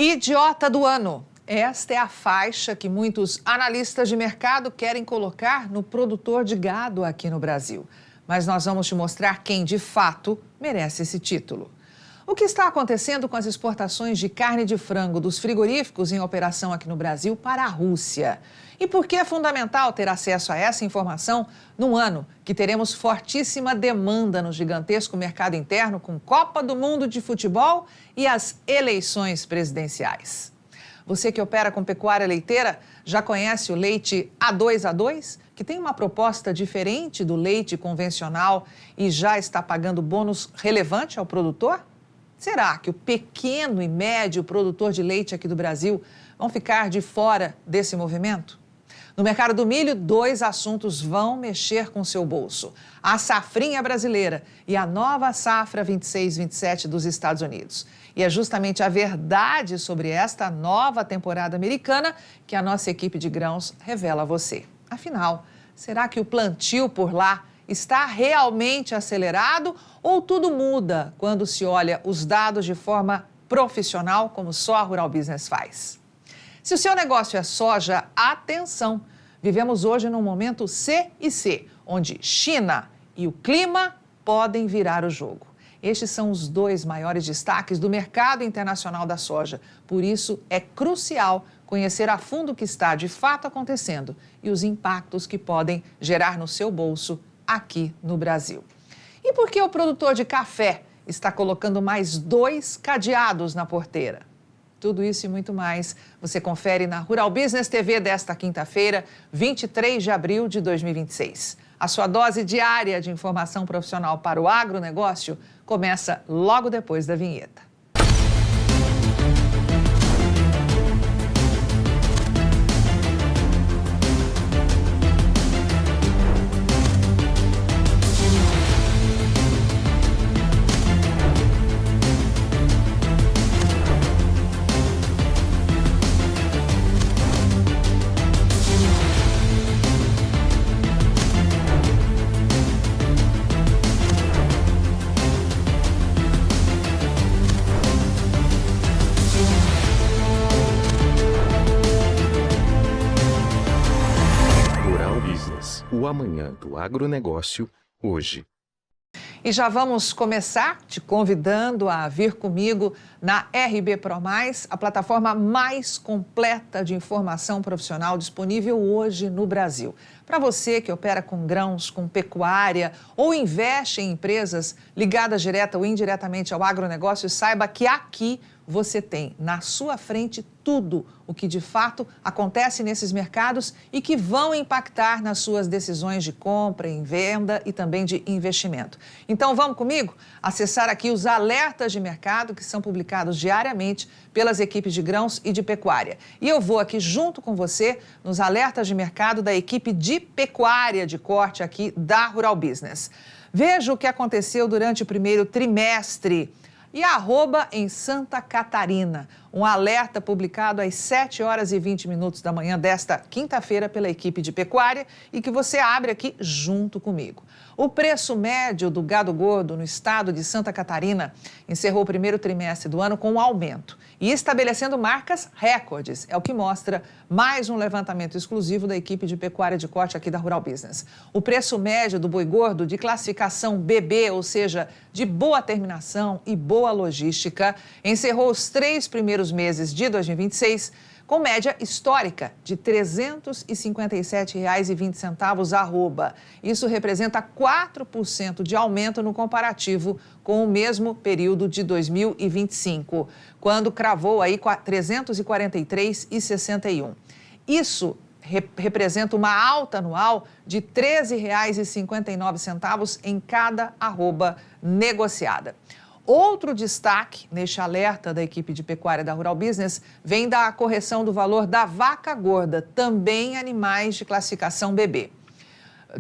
Idiota do ano. Esta é a faixa que muitos analistas de mercado querem colocar no produtor de gado aqui no Brasil. Mas nós vamos te mostrar quem, de fato, merece esse título. O que está acontecendo com as exportações de carne de frango dos frigoríficos em operação aqui no Brasil para a Rússia? E por que é fundamental ter acesso a essa informação num ano que teremos fortíssima demanda no gigantesco mercado interno com Copa do Mundo de futebol e as eleições presidenciais? Você que opera com pecuária leiteira já conhece o leite A2A2, que tem uma proposta diferente do leite convencional e já está pagando bônus relevante ao produtor? Será que o pequeno e médio produtor de leite aqui do Brasil vão ficar de fora desse movimento? No mercado do milho, dois assuntos vão mexer com seu bolso: a safrinha brasileira e a nova safra 26-27 dos Estados Unidos. E é justamente a verdade sobre esta nova temporada americana que a nossa equipe de grãos revela a você. Afinal, será que o plantio por lá está realmente acelerado ou tudo muda quando se olha os dados de forma profissional, como só a Rural Business faz? Se o seu negócio é soja, atenção! Vivemos hoje num momento C e C, onde China e o clima podem virar o jogo. Estes são os dois maiores destaques do mercado internacional da soja. Por isso, é crucial conhecer a fundo o que está de fato acontecendo e os impactos que podem gerar no seu bolso aqui no Brasil. E por que o produtor de café está colocando mais 2 cadeados na porteira? Tudo isso e muito mais você confere na Rural Business TV desta quinta-feira, 23 de abril de 2026. A sua dose diária de informação profissional para o agronegócio começa logo depois da vinheta. O amanhã do agronegócio, hoje. E já vamos começar te convidando a vir comigo na RB Pro+, a plataforma mais completa de informação profissional disponível hoje no Brasil. Para você que opera com grãos, com pecuária ou investe em empresas ligadas direta ou indiretamente ao agronegócio, saiba que aqui você tem na sua frente tudo o que de fato acontece nesses mercados e que vão impactar nas suas decisões de compra, em venda e também de investimento. Então vamos comigo acessar aqui os alertas de mercado que são publicados diariamente pelas equipes de grãos e de pecuária. E eu vou aqui junto com você nos alertas de mercado da equipe de pecuária de corte aqui da Rural Business. Veja o que aconteceu durante o primeiro trimestre. E a arroba em Santa Catarina, um alerta publicado às 7 horas e 20 minutos da manhã desta quinta-feira pela equipe de pecuária e que você abre aqui junto comigo. O preço médio do gado gordo no estado de Santa Catarina encerrou o primeiro trimestre do ano com um aumento e estabelecendo marcas recordes. É o que mostra mais um levantamento exclusivo da equipe de pecuária de corte aqui da Rural Business. O preço médio do boi gordo de classificação BB, ou seja, de boa terminação e boa logística, encerrou os 3 primeiros meses de 2026 com média histórica de R$ 357,20 arroba. Isso representa 4% de aumento no comparativo com o mesmo período de 2025, quando cravou aí R$ 343,61. Isso representa uma alta anual de R$ 13,59 em cada arroba negociada. Outro destaque neste alerta da equipe de pecuária da Rural Business vem da correção do valor da vaca gorda, também animais de classificação BB.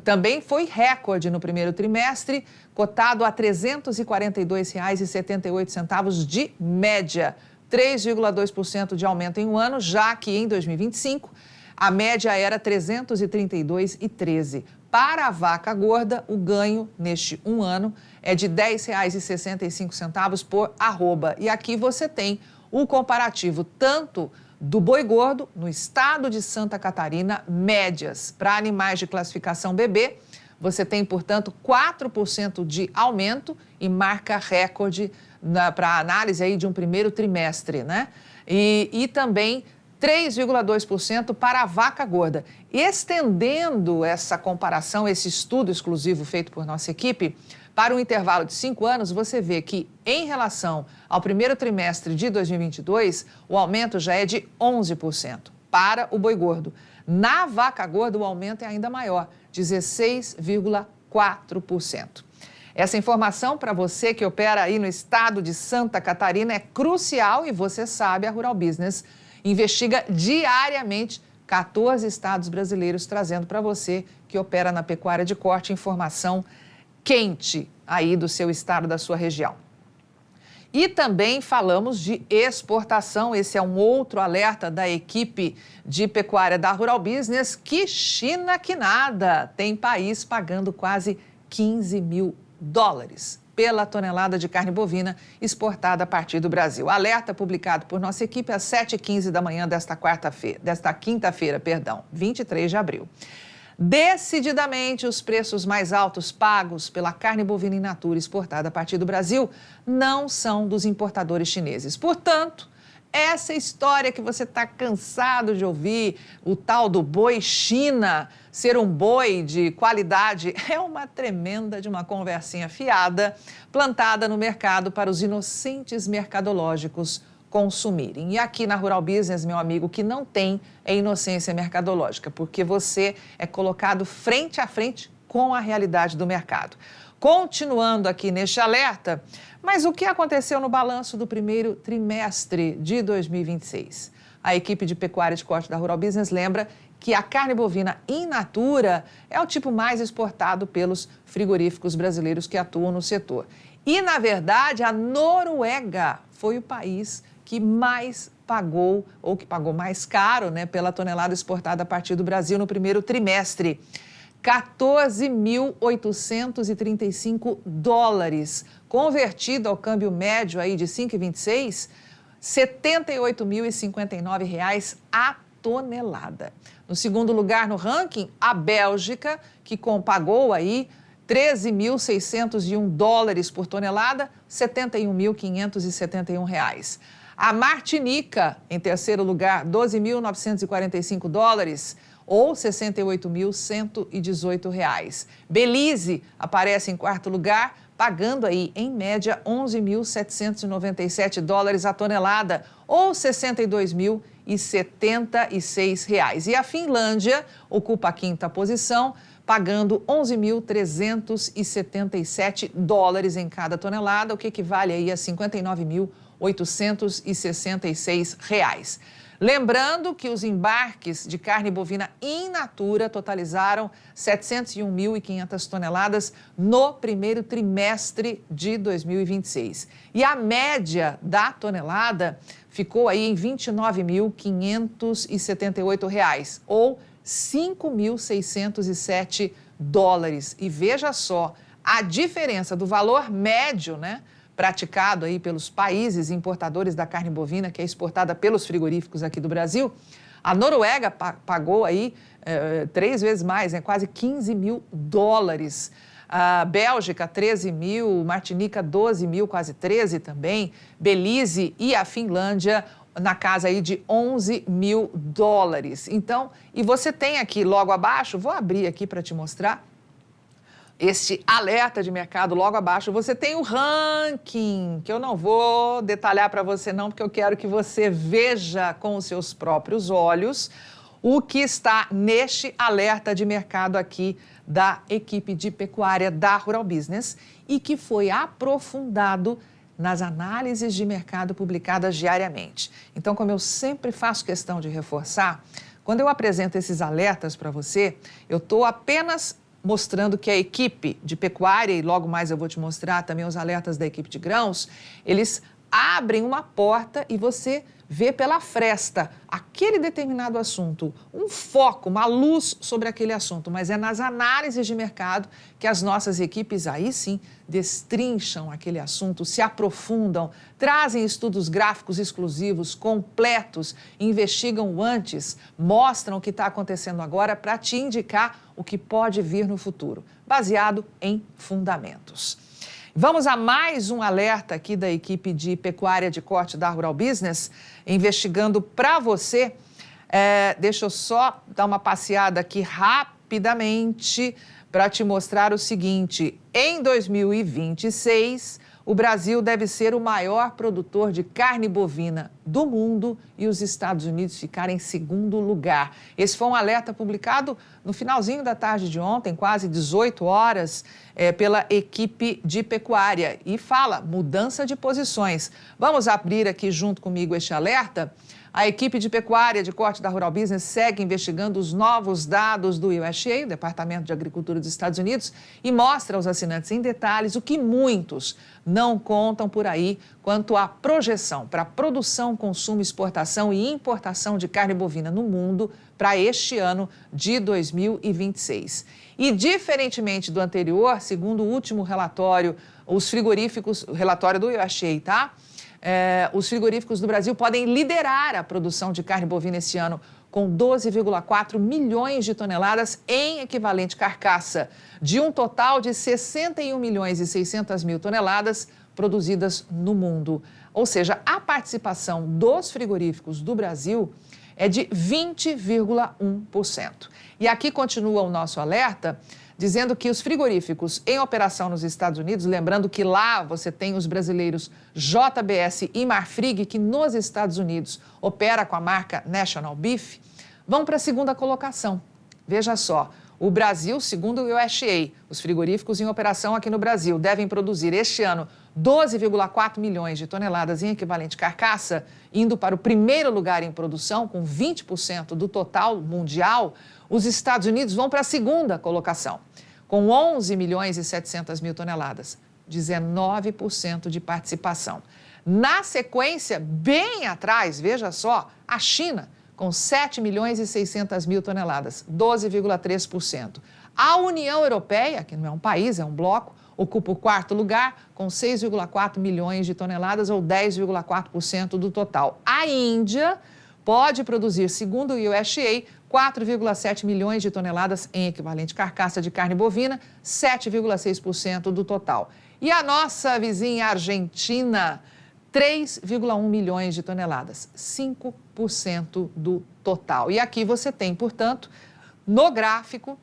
Também foi recorde no primeiro trimestre, cotado a R$ 342,78 de média, 3,2% de aumento em um ano, já que em 2025 a média era R$ 332,13. Para a vaca gorda, o ganho neste um ano é de R$ 10,65 por arroba. E aqui você tem o comparativo tanto do boi gordo no estado de Santa Catarina, médias para animais de classificação BB. Você tem, portanto, 4% de aumento e marca recorde para a análise aí de um primeiro trimestre, né? E também 3,2% para a vaca gorda. Estendendo essa comparação, esse estudo exclusivo feito por nossa equipe, para um intervalo de 5 anos, você vê que, em relação ao primeiro trimestre de 2022, o aumento já é de 11% para o boi gordo. Na vaca gorda, o aumento é ainda maior, 16,4%. Essa informação para você que opera aí no estado de Santa Catarina é crucial e você sabe, a Rural Business investiga diariamente 14 estados brasileiros, trazendo para você que opera na pecuária de corte informação quente aí do seu estado, da sua região. E também falamos de exportação. Esse é um outro alerta da equipe de pecuária da Rural Business, que China que nada, tem país pagando quase 15 mil dólares pela tonelada de carne bovina exportada a partir do Brasil. Alerta publicado por nossa equipe às 7h15 da manhã desta quinta-feira, 23 de abril. Decididamente, os preços mais altos pagos pela carne bovina in natura exportada a partir do Brasil não são dos importadores chineses. Portanto, essa história que você está cansado de ouvir, o tal do boi China ser um boi de qualidade, é uma tremenda de uma conversinha fiada, plantada no mercado para os inocentes mercadológicos consumirem. E aqui na Rural Business, meu amigo, que não tem é inocência mercadológica, porque você é colocado frente a frente com a realidade do mercado. Continuando aqui neste alerta, mas o que aconteceu no balanço do primeiro trimestre de 2026? A equipe de pecuária de corte da Rural Business lembra que a carne bovina in natura é o tipo mais exportado pelos frigoríficos brasileiros que atuam no setor. E, na verdade, a Noruega foi o país que mais pagou, ou que pagou mais caro, né, pela tonelada exportada a partir do Brasil no primeiro trimestre. 14.835 dólares, convertido ao câmbio médio aí de 5,26, R$ 78.059 a tonelada. No segundo lugar no ranking, a Bélgica, que pagou aí 13.601 dólares por tonelada, R$ 71.571. A Martinica, em terceiro lugar, 12.945 dólares, ou R$ 68.118. Belize aparece em quarto lugar, pagando aí, em média, 11.797 dólares a tonelada, ou R$ 62.076. E a Finlândia ocupa a quinta posição, pagando 11.377 dólares em cada tonelada, o que equivale aí a R$ 59.866. Lembrando que os embarques de carne bovina in natura totalizaram 701.500 toneladas no primeiro trimestre de 2026. E a média da tonelada ficou aí em R$ 29.578, ou R$ 5.607 dólares. E veja só, a diferença do valor médio, né, praticado aí pelos países importadores da carne bovina, que é exportada pelos frigoríficos aqui do Brasil. A Noruega pagou aí 3 vezes mais, né, quase 15 mil dólares. A Bélgica, 13 mil, Martinica, 12 mil, quase 13 também. Belize e a Finlândia, na casa aí de 11 mil dólares. Então, e você tem aqui logo abaixo, vou abrir aqui para te mostrar, este alerta de mercado logo abaixo, você tem o ranking, que eu não vou detalhar para você não, porque eu quero que você veja com os seus próprios olhos o que está neste alerta de mercado aqui da equipe de pecuária da Rural Business e que foi aprofundado nas análises de mercado publicadas diariamente. Então, como eu sempre faço questão de reforçar, quando eu apresento esses alertas para você, eu estou apenas mostrando que a equipe de pecuária, e logo mais eu vou te mostrar também os alertas da equipe de grãos, eles abrem uma porta e você vê pela fresta aquele determinado assunto, um foco, uma luz sobre aquele assunto, mas é nas análises de mercado que as nossas equipes aí sim destrincham aquele assunto, se aprofundam, trazem estudos gráficos exclusivos, completos, investigam antes, mostram o que está acontecendo agora para te indicar o que pode vir no futuro, baseado em fundamentos. Vamos a mais um alerta aqui da equipe de pecuária de corte da Rural Business, investigando para você. Deixa eu só dar uma passeada aqui rapidamente para te mostrar o seguinte. Em 2026, o Brasil deve ser o maior produtor de carne bovina do mundo e os Estados Unidos ficarem em segundo lugar. Esse foi um alerta publicado no finalzinho da tarde de ontem, quase 18 horas, pela equipe de pecuária. E fala, mudança de posições. Vamos abrir aqui junto comigo este alerta? A equipe de pecuária de corte da Rural Business segue investigando os novos dados do USDA, o Departamento de Agricultura dos Estados Unidos, e mostra aos assinantes em detalhes o que muitos não contam por aí quanto à projeção para produção, consumo, exportação e importação de carne bovina no mundo para este ano de 2026. E, diferentemente do anterior, segundo o último relatório, os frigoríficos, o relatório do USDA, tá? Os frigoríficos do Brasil podem liderar a produção de carne bovina esse ano com 12,4 milhões de toneladas em equivalente carcaça, de um total de 61 milhões e 600 mil toneladas produzidas no mundo. Ou seja, a participação dos frigoríficos do Brasil é de 20,1%. E aqui continua o nosso alerta, dizendo que os frigoríficos em operação nos Estados Unidos, lembrando que lá você tem os brasileiros JBS e Marfrig, que nos Estados Unidos opera com a marca National Beef, vão para a segunda colocação. Veja só, o Brasil, segundo o USDA, os frigoríficos em operação aqui no Brasil devem produzir este ano 12,4 milhões de toneladas em equivalente carcaça, indo para o primeiro lugar em produção, com 20% do total mundial. Os Estados Unidos vão para a segunda colocação, com 11 milhões e 700 mil toneladas, 19% de participação. Na sequência, bem atrás, veja só, a China, com 7 milhões e 600 mil toneladas, 12,3%. A União Europeia, que não é um país, é um bloco, ocupa o quarto lugar, com 6,4 milhões de toneladas, ou 10,4% do total. A Índia pode produzir, segundo o USDA, 4,7 milhões de toneladas em equivalente carcaça de carne bovina, 7,6% do total. E a nossa vizinha Argentina, 3,1 milhões de toneladas, 5% do total. E aqui você tem, portanto, no gráfico,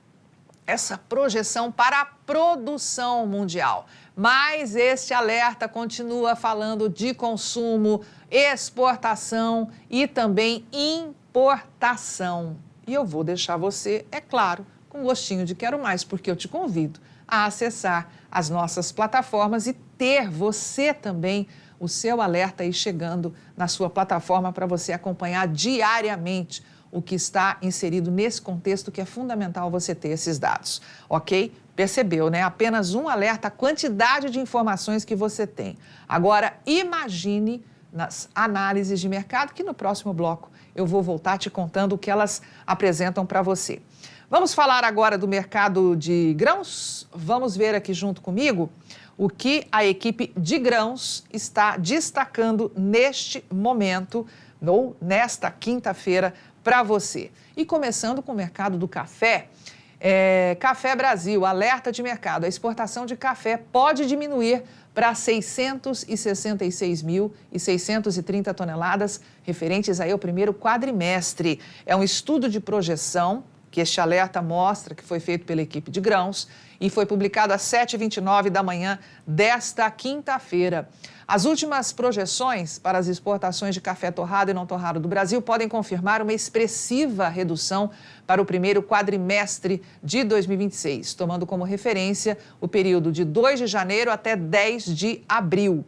essa projeção para a produção mundial. Mas este alerta continua falando de consumo, exportação e também importação. E eu vou deixar você, é claro, com gostinho de quero mais, porque eu te convido a acessar as nossas plataformas e ter você também o seu alerta aí chegando na sua plataforma para você acompanhar diariamente o que está inserido nesse contexto que é fundamental você ter esses dados, ok? Percebeu, né? Apenas um alerta, a quantidade de informações que você tem. Agora, imagine nas análises de mercado, que no próximo bloco eu vou voltar te contando o que elas apresentam para você. Vamos falar agora do mercado de grãos? Vamos ver aqui junto comigo o que a equipe de grãos está destacando neste momento, ou nesta quinta-feira, para você. E começando com o mercado do café, Café Brasil, alerta de mercado. A exportação de café pode diminuir para 666.630 toneladas, referentes aí ao primeiro quadrimestre. É um estudo de projeção que este alerta mostra, que foi feito pela equipe de grãos e foi publicado às 7h29 da manhã desta quinta-feira. As últimas projeções para as exportações de café torrado e não torrado do Brasil podem confirmar uma expressiva redução para o primeiro quadrimestre de 2026, tomando como referência o período de 2 de janeiro até 10 de abril.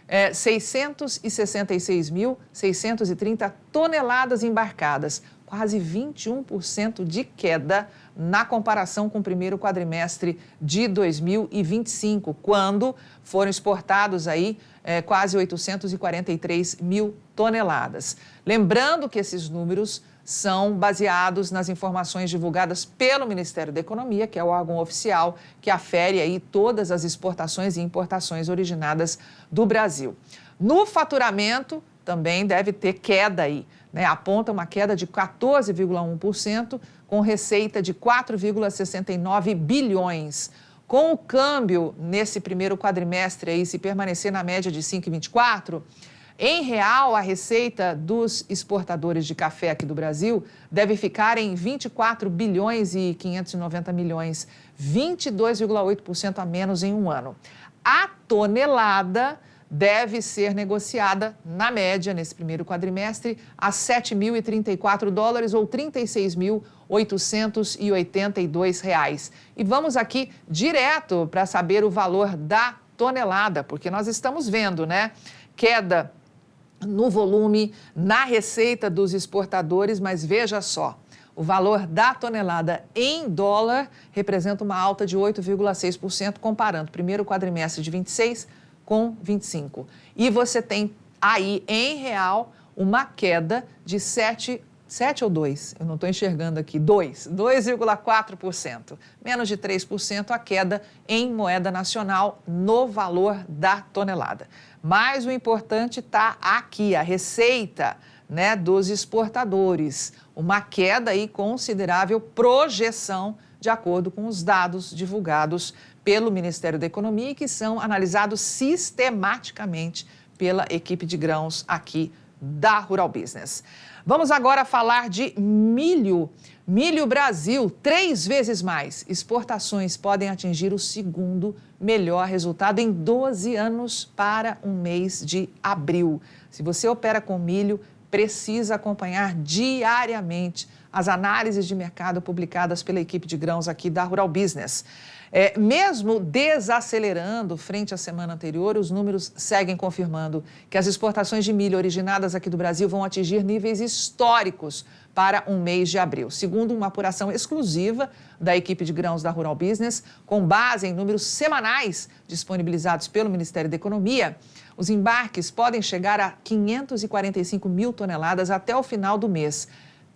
666.630 toneladas embarcadas, quase 21% de queda na comparação com o primeiro quadrimestre de 2025, quando foram exportados aí quase 843 mil toneladas. Lembrando que esses números são baseados nas informações divulgadas pelo Ministério da Economia, que é o órgão oficial que afere aí todas as exportações e importações originadas do Brasil. No faturamento, também deve ter queda aí, né? Aponta uma queda de 14,1%, com receita de 4,69 bilhões. Com o câmbio nesse primeiro quadrimestre aí, se permanecer na média de 5,24, em real, a receita dos exportadores de café aqui do Brasil deve ficar em 24 bilhões e 590 milhões, 22,8% a menos em um ano. A tonelada deve ser negociada, na média, nesse primeiro quadrimestre, a $7.034 ou R$ 36.882. E vamos aqui direto para saber o valor da tonelada, porque nós estamos vendo, né? Queda no volume, na receita dos exportadores, mas veja só, o valor da tonelada em dólar representa uma alta de 8,6%, comparando o primeiro quadrimestre de 26 com 25. E você tem aí, em real, uma queda de 7 ou 2, eu não estou enxergando aqui, 2,4%. Menos de 3% a queda em moeda nacional no valor da tonelada. Mas o importante está aqui, a receita, né, dos exportadores. Uma queda aí considerável, projeção, de acordo com os dados divulgados pelo Ministério da Economia e que são analisados sistematicamente pela equipe de grãos aqui da Rural Business. Vamos agora falar de milho. Milho Brasil, 3 vezes mais. Exportações podem atingir o segundo melhor resultado em 12 anos para um mês de abril. Se você opera com milho, precisa acompanhar diariamente as análises de mercado publicadas pela equipe de grãos aqui da Rural Business. Mesmo desacelerando frente à semana anterior, os números seguem confirmando que as exportações de milho originadas aqui do Brasil vão atingir níveis históricos para um mês de abril. Segundo uma apuração exclusiva da equipe de grãos da Rural Business, com base em números semanais disponibilizados pelo Ministério da Economia, os embarques podem chegar a 545 mil toneladas até o final do mês.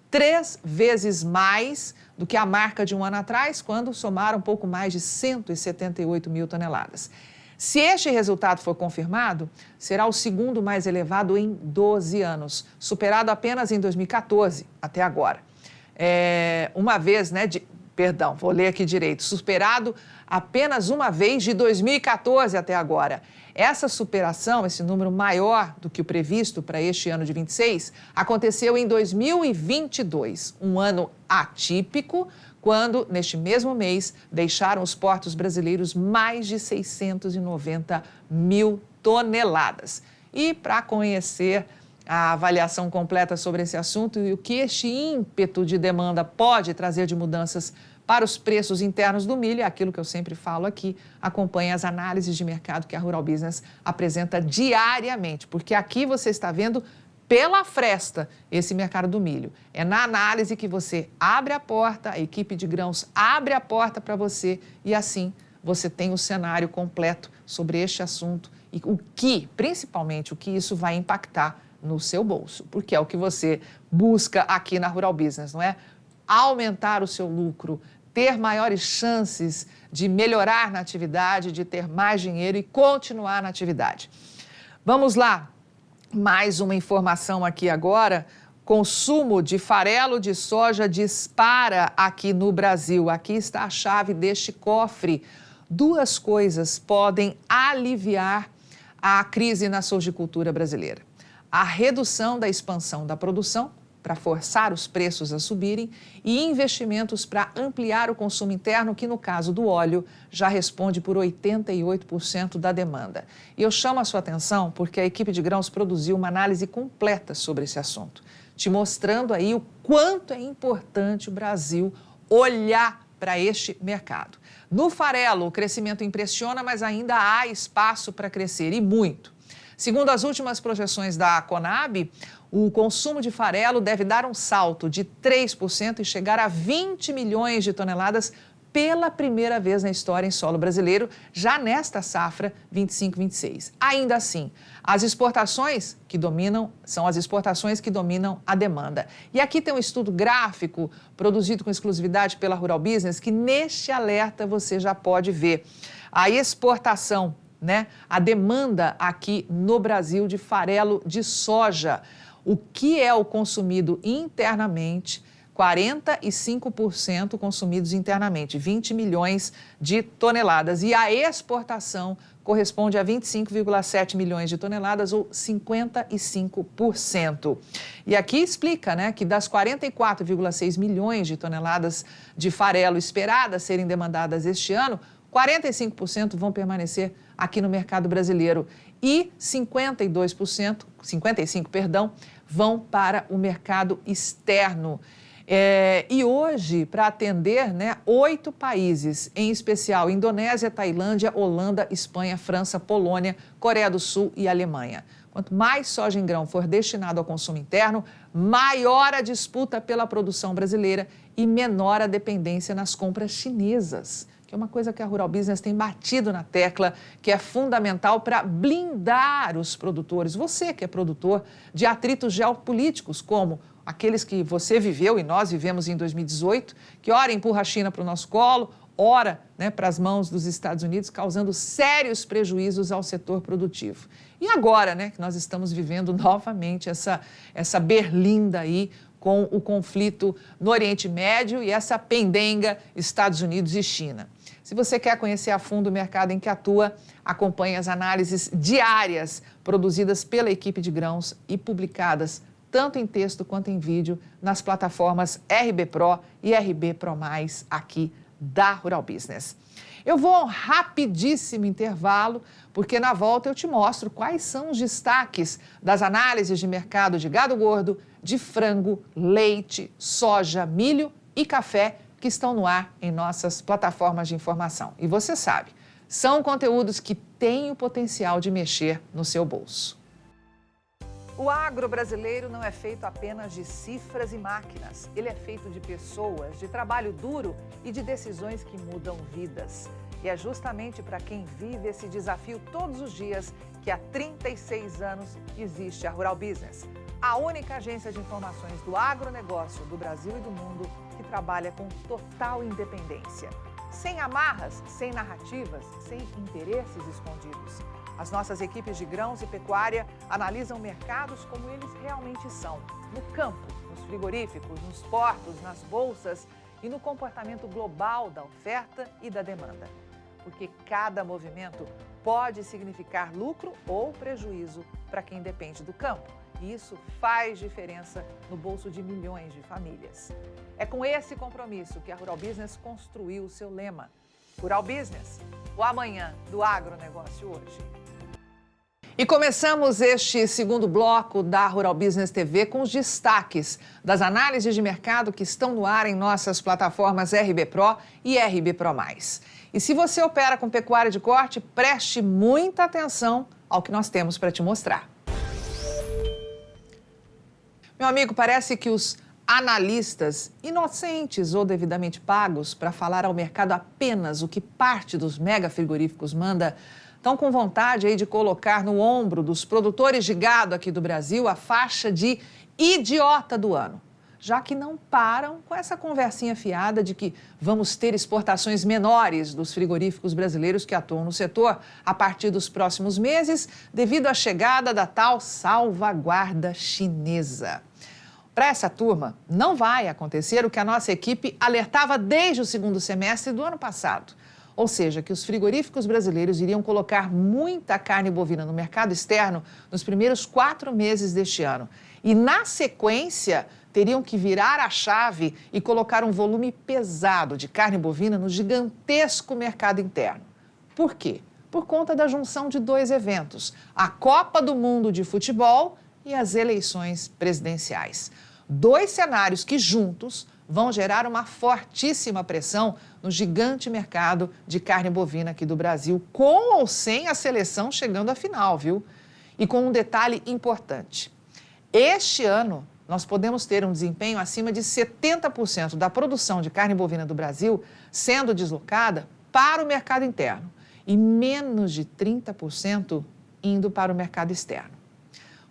3 vezes mais do que a marca de um ano atrás, quando somaram um pouco mais de 178 mil toneladas. Se este resultado for confirmado, será o segundo mais elevado em 12 anos, superado apenas em 2014 até agora. Vou ler aqui direito, superado apenas uma vez de 2014 até agora. Essa superação, esse número maior do que o previsto para este ano de 26, aconteceu em 2022, um ano atípico, quando, neste mesmo mês, deixaram os portos brasileiros mais de 690 mil toneladas. E para conhecer a avaliação completa sobre esse assunto e o que este ímpeto de demanda pode trazer de mudanças para os preços internos do milho, é aquilo que eu sempre falo aqui, acompanhe as análises de mercado que a Rural Business apresenta diariamente, porque aqui você está vendo pela fresta esse mercado do milho. É na análise que você abre a porta, a equipe de grãos abre a porta para você e assim você tem o cenário completo sobre este assunto e principalmente, o que isso vai impactar no seu bolso, porque é o que você busca aqui na Rural Business, não é? Aumentar o seu lucro, ter maiores chances de melhorar na atividade, de ter mais dinheiro e continuar na atividade. Vamos lá, mais uma informação aqui agora. Consumo de farelo de soja dispara aqui no Brasil. Aqui está a chave deste cofre. 2 coisas podem aliviar a crise na sojicultura brasileira: a redução da expansão da produção, para forçar os preços a subirem, e investimentos para ampliar o consumo interno, que no caso do óleo já responde por 88% da demanda. E eu chamo a sua atenção porque a equipe de grãos produziu uma análise completa sobre esse assunto, te mostrando aí o quanto é importante o Brasil olhar para este mercado. No farelo, o crescimento impressiona, mas ainda há espaço para crescer, e muito. Segundo as últimas projeções da Conab, o consumo de farelo deve dar um salto de 3% e chegar a 20 milhões de toneladas pela primeira vez na história em solo brasileiro, já nesta safra 25-26. Ainda assim, as exportações que dominam são as exportações que dominam a demanda. E aqui tem um estudo gráfico produzido com exclusividade pela Rural Business que neste alerta você já pode ver a exportação, a demanda aqui no Brasil de farelo de soja. O que é o consumido internamente? 45% consumidos internamente, 20 milhões de toneladas. E a exportação corresponde a 25,7 milhões de toneladas, ou 55%. E aqui explica, que das 44,6 milhões de toneladas de farelo esperadas serem demandadas este ano, 45% vão permanecer aqui no mercado brasileiro e 55%, vão para o mercado externo. E hoje, para atender 8 países, em especial Indonésia, Tailândia, Holanda, Espanha, França, Polônia, Coreia do Sul e Alemanha. Quanto mais soja em grão for destinado ao consumo interno, maior a disputa pela produção brasileira e menor a dependência nas compras chinesas, que é uma coisa que a Rural Business tem batido na tecla, que é fundamental para blindar os produtores. Você que é produtor de atritos geopolíticos, como aqueles que você viveu e nós vivemos em 2018, que ora empurra a China para o nosso colo, ora para as mãos dos Estados Unidos, causando sérios prejuízos ao setor produtivo. E agora, que nós estamos vivendo novamente essa berlinda aí com o conflito no Oriente Médio e essa pendenga Estados Unidos e China. Se você quer conhecer a fundo o mercado em que atua, acompanhe as análises diárias produzidas pela equipe de grãos e publicadas tanto em texto quanto em vídeo, nas plataformas RB Pro e RB Pro+, aqui da Rural Business. Eu vou a um rapidíssimo intervalo, porque na volta eu te mostro quais são os destaques das análises de mercado de gado gordo, de frango, leite, soja, milho e café que estão no ar em nossas plataformas de informação. E você sabe, são conteúdos que têm o potencial de mexer no seu bolso. O agro brasileiro não é feito apenas de cifras e máquinas. Ele é feito de pessoas, de trabalho duro e de decisões que mudam vidas. E é justamente para quem vive esse desafio todos os dias que há 36 anos existe a Rural Business, a única agência de informações do agronegócio do Brasil e do mundo que trabalha com total independência. Sem amarras, sem narrativas, sem interesses escondidos. As nossas equipes de grãos e pecuária analisam mercados como eles realmente são, no campo, nos frigoríficos, nos portos, nas bolsas e no comportamento global da oferta e da demanda. Porque cada movimento pode significar lucro ou prejuízo para quem depende do campo. E isso faz diferença no bolso de milhões de famílias. É com esse compromisso que a Rural Business construiu o seu lema. Rural Business, o amanhã do agronegócio hoje. E começamos este segundo bloco da Rural Business TV com os destaques das análises de mercado que estão no ar em nossas plataformas RB Pro e RB Pro+. E se você opera com pecuária de corte, preste muita atenção ao que nós temos para te mostrar. Meu amigo, parece que os analistas inocentes ou devidamente pagos para falar ao mercado apenas o que parte dos mega frigoríficos manda, estão com vontade aí de colocar no ombro dos produtores de gado aqui do Brasil a faixa de idiota do ano, já que não param com essa conversinha fiada de que vamos ter exportações menores dos frigoríficos brasileiros que atuam no setor a partir dos próximos meses, devido à chegada da tal salvaguarda chinesa. Para essa turma, não vai acontecer o que a nossa equipe alertava desde o segundo semestre do ano passado. Ou seja, que os frigoríficos brasileiros iriam colocar muita carne bovina no mercado externo nos primeiros 4 meses deste ano. E, na sequência, teriam que virar a chave e colocar um volume pesado de carne bovina no gigantesco mercado interno. Por quê? Por conta da junção de 2 eventos, a Copa do Mundo de Futebol e as eleições presidenciais. 2 cenários que, juntos, vão gerar uma fortíssima pressão no gigante mercado de carne bovina aqui do Brasil, com ou sem a seleção chegando à final, viu? E com um detalhe importante. Este ano, nós podemos ter um desempenho acima de 70% da produção de carne bovina do Brasil sendo deslocada para o mercado interno e menos de 30% indo para o mercado externo.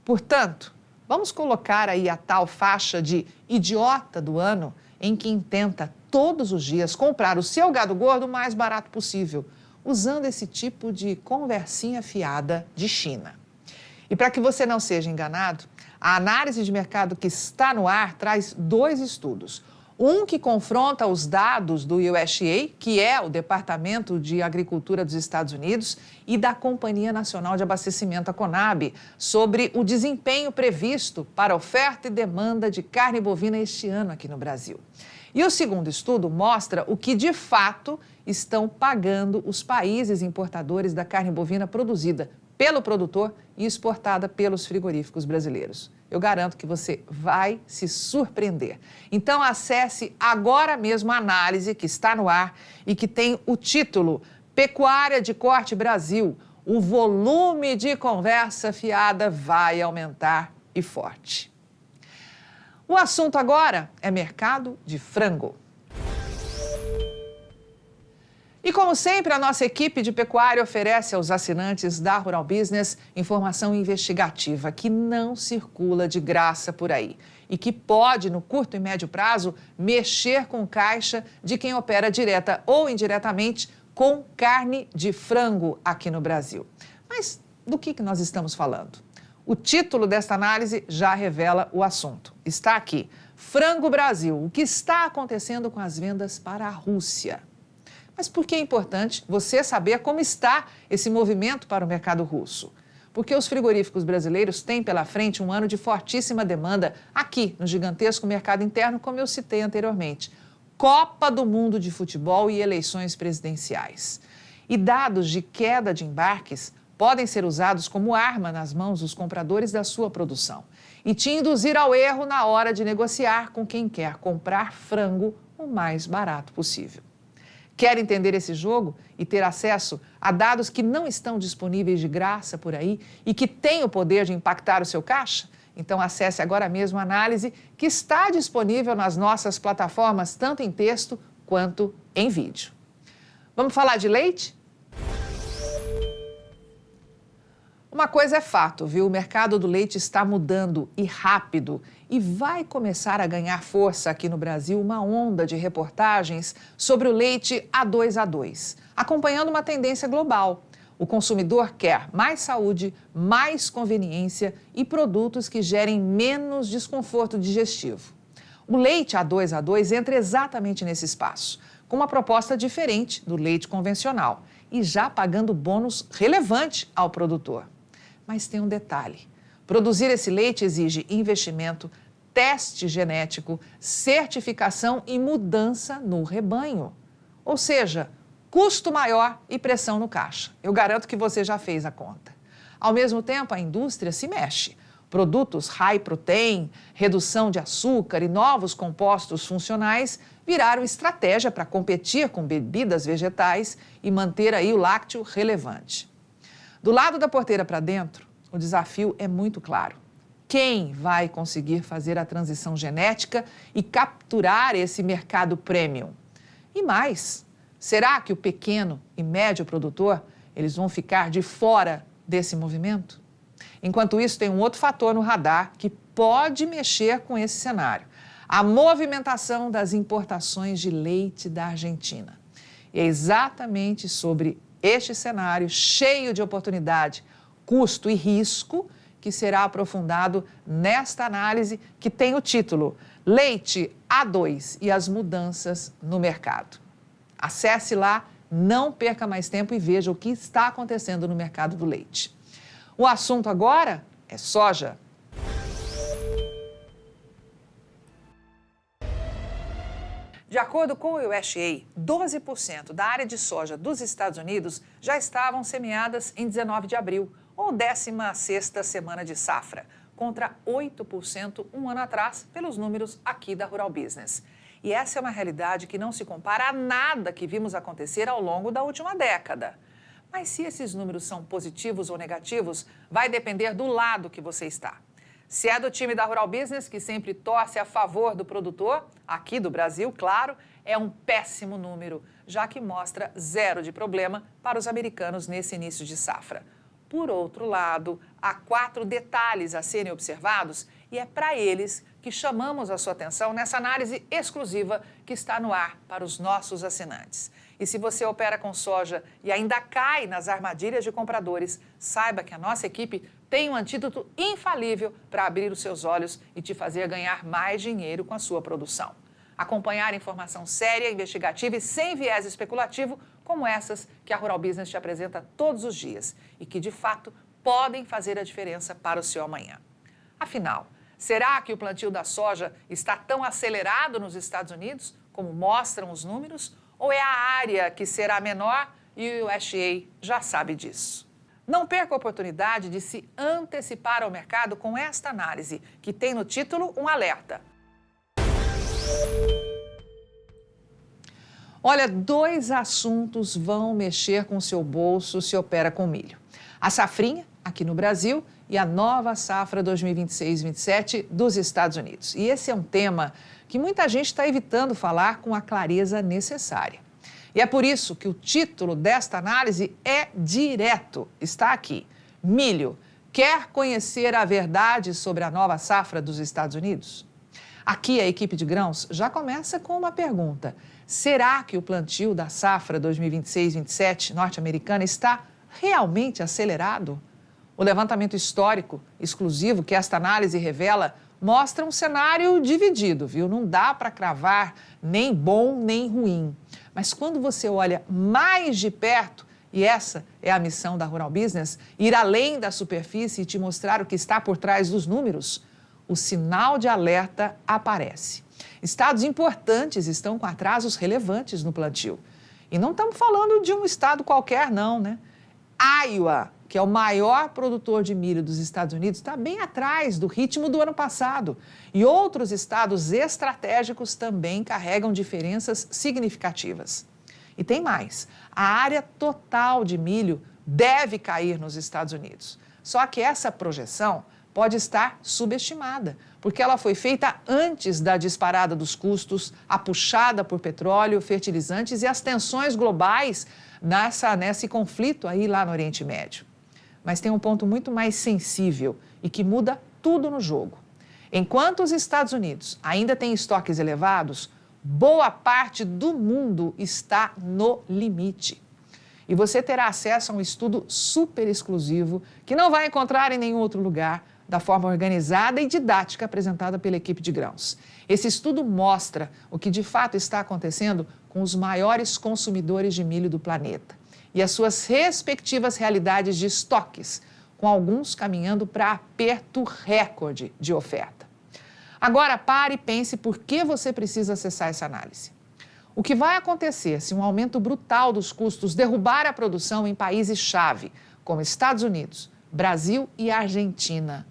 Portanto, vamos colocar aí a tal faixa de idiota do ano em quem tenta todos os dias comprar o seu gado gordo o mais barato possível, usando esse tipo de conversinha fiada de China. E para que você não seja enganado, a análise de mercado que está no ar traz 2 estudos. Um que confronta os dados do USDA, que é o Departamento de Agricultura dos Estados Unidos, e da Companhia Nacional de Abastecimento, a Conab, sobre o desempenho previsto para oferta e demanda de carne bovina este ano aqui no Brasil. E o segundo estudo mostra o que, de fato, estão pagando os países importadores da carne bovina produzida pelo produtor e exportada pelos frigoríficos brasileiros. Eu garanto que você vai se surpreender. Então, acesse agora mesmo a análise que está no ar e que tem o título Pecuária de Corte Brasil. O volume de conversa fiada vai aumentar e forte. O assunto agora é mercado de frango. E como sempre, a nossa equipe de pecuária oferece aos assinantes da Rural Business informação investigativa que não circula de graça por aí e que pode, no curto e médio prazo, mexer com caixa de quem opera direta ou indiretamente com carne de frango aqui no Brasil. Mas do que nós estamos falando? O título desta análise já revela o assunto. Está aqui, Frango Brasil, o que está acontecendo com as vendas para a Rússia? Mas por que é importante você saber como está esse movimento para o mercado russo? Porque os frigoríficos brasileiros têm pela frente um ano de fortíssima demanda aqui no gigantesco mercado interno, como eu citei anteriormente. Copa do Mundo de Futebol e eleições presidenciais. E dados de queda de embarques podem ser usados como arma nas mãos dos compradores da sua produção e te induzir ao erro na hora de negociar com quem quer comprar frango o mais barato possível. Quer entender esse jogo e ter acesso a dados que não estão disponíveis de graça por aí e que têm o poder de impactar o seu caixa? Então acesse agora mesmo a análise que está disponível nas nossas plataformas, tanto em texto quanto em vídeo. Vamos falar de leite? Uma coisa é fato, viu? O mercado do leite está mudando e rápido e vai começar a ganhar força aqui no Brasil uma onda de reportagens sobre o leite A2A2, acompanhando uma tendência global. O consumidor quer mais saúde, mais conveniência e produtos que gerem menos desconforto digestivo. O leite A2A2 entra exatamente nesse espaço, com uma proposta diferente do leite convencional e já pagando bônus relevante ao produtor. Mas tem um detalhe: produzir esse leite exige investimento, teste genético, certificação e mudança no rebanho. Ou seja, custo maior e pressão no caixa. Eu garanto que você já fez a conta. Ao mesmo tempo, a indústria se mexe. Produtos high protein, redução de açúcar e novos compostos funcionais viraram estratégia para competir com bebidas vegetais e manter aí o lácteo relevante. Do lado da porteira para dentro, o desafio é muito claro. Quem vai conseguir fazer a transição genética e capturar esse mercado premium? E mais, será que o pequeno e médio produtor, eles vão ficar de fora desse movimento? Enquanto isso, tem um outro fator no radar que pode mexer com esse cenário: a movimentação das importações de leite da Argentina. E é exatamente sobre este cenário cheio de oportunidade, custo e risco que será aprofundado nesta análise que tem o título Leite A2 e as mudanças no mercado. Acesse lá, não perca mais tempo e veja o que está acontecendo no mercado do leite. O assunto agora é soja. De acordo com o USDA, 12% da área de soja dos Estados Unidos já estavam semeadas em 19 de abril, ou 16ª semana de safra, contra 8% um ano atrás, pelos números aqui da Rural Business. E essa é uma realidade que não se compara a nada que vimos acontecer ao longo da última década. Mas se esses números são positivos ou negativos, vai depender do lado que você está. Se é do time da Rural Business, que sempre torce a favor do produtor, aqui do Brasil, claro, é um péssimo número, já que mostra zero de problema para os americanos nesse início de safra. Por outro lado, há 4 detalhes a serem observados e é para eles que chamamos a sua atenção nessa análise exclusiva que está no ar para os nossos assinantes. E se você opera com soja e ainda cai nas armadilhas de compradores, saiba que a nossa equipe tem um antídoto infalível para abrir os seus olhos e te fazer ganhar mais dinheiro com a sua produção. Acompanhar informação séria, investigativa e sem viés especulativo, como essas que a Rural Business te apresenta todos os dias e que, de fato, podem fazer a diferença para o seu amanhã. Afinal, será que o plantio da soja está tão acelerado nos Estados Unidos, como mostram os números? Ou é a área que será menor e o USDA já sabe disso? Não perca a oportunidade de se antecipar ao mercado com esta análise, que tem no título um alerta. Olha, 2 assuntos vão mexer com o seu bolso se opera com milho. A safrinha, aqui no Brasil, e a nova safra 2026-27 dos Estados Unidos. E esse é um tema que muita gente está evitando falar com a clareza necessária. E é por isso que o título desta análise é direto, está aqui. Milho, quer conhecer a verdade sobre a nova safra dos Estados Unidos? Aqui a equipe de grãos já começa com uma pergunta. Será que o plantio da safra 2026-27 norte-americana está realmente acelerado? O levantamento histórico exclusivo que esta análise revela mostra um cenário dividido, viu? Não dá para cravar nem bom nem ruim. Mas quando você olha mais de perto, e essa é a missão da Rural Business, ir além da superfície e te mostrar o que está por trás dos números, o sinal de alerta aparece. Estados importantes estão com atrasos relevantes no plantio. E não estamos falando de um estado qualquer, não, né? Iowa, que é o maior produtor de milho dos Estados Unidos, está bem atrás do ritmo do ano passado. E outros estados estratégicos também carregam diferenças significativas. E tem mais, a área total de milho deve cair nos Estados Unidos. Só que essa projeção pode estar subestimada, porque ela foi feita antes da disparada dos custos, a puxada por petróleo, fertilizantes e as tensões globais nesse conflito aí lá no Oriente Médio. Mas tem um ponto muito mais sensível e que muda tudo no jogo. Enquanto os Estados Unidos ainda têm estoques elevados, boa parte do mundo está no limite. E você terá acesso a um estudo super exclusivo que não vai encontrar em nenhum outro lugar, da forma organizada e didática apresentada pela equipe de grãos. Esse estudo mostra o que de fato está acontecendo com os maiores consumidores de milho do planeta e as suas respectivas realidades de estoques, com alguns caminhando para aperto recorde de oferta. Agora pare e pense por que você precisa acessar essa análise. O que vai acontecer se um aumento brutal dos custos derrubar a produção em países-chave, como Estados Unidos, Brasil e Argentina?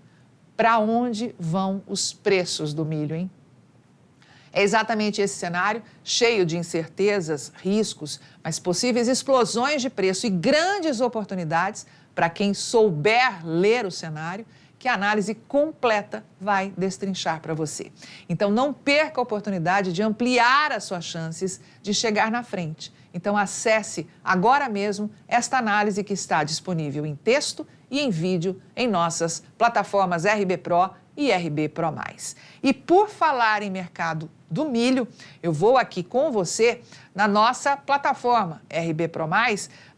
Para onde vão os preços do milho, hein? É exatamente esse cenário, cheio de incertezas, riscos, mas possíveis explosões de preço e grandes oportunidades para quem souber ler o cenário, que a análise completa vai destrinchar para você. Então, não perca a oportunidade de ampliar as suas chances de chegar na frente. Então, acesse agora mesmo esta análise que está disponível em texto e em vídeo em nossas plataformas RB Pro e RB Pro+. E por falar em mercado do milho, eu vou aqui com você na nossa plataforma RB Pro+,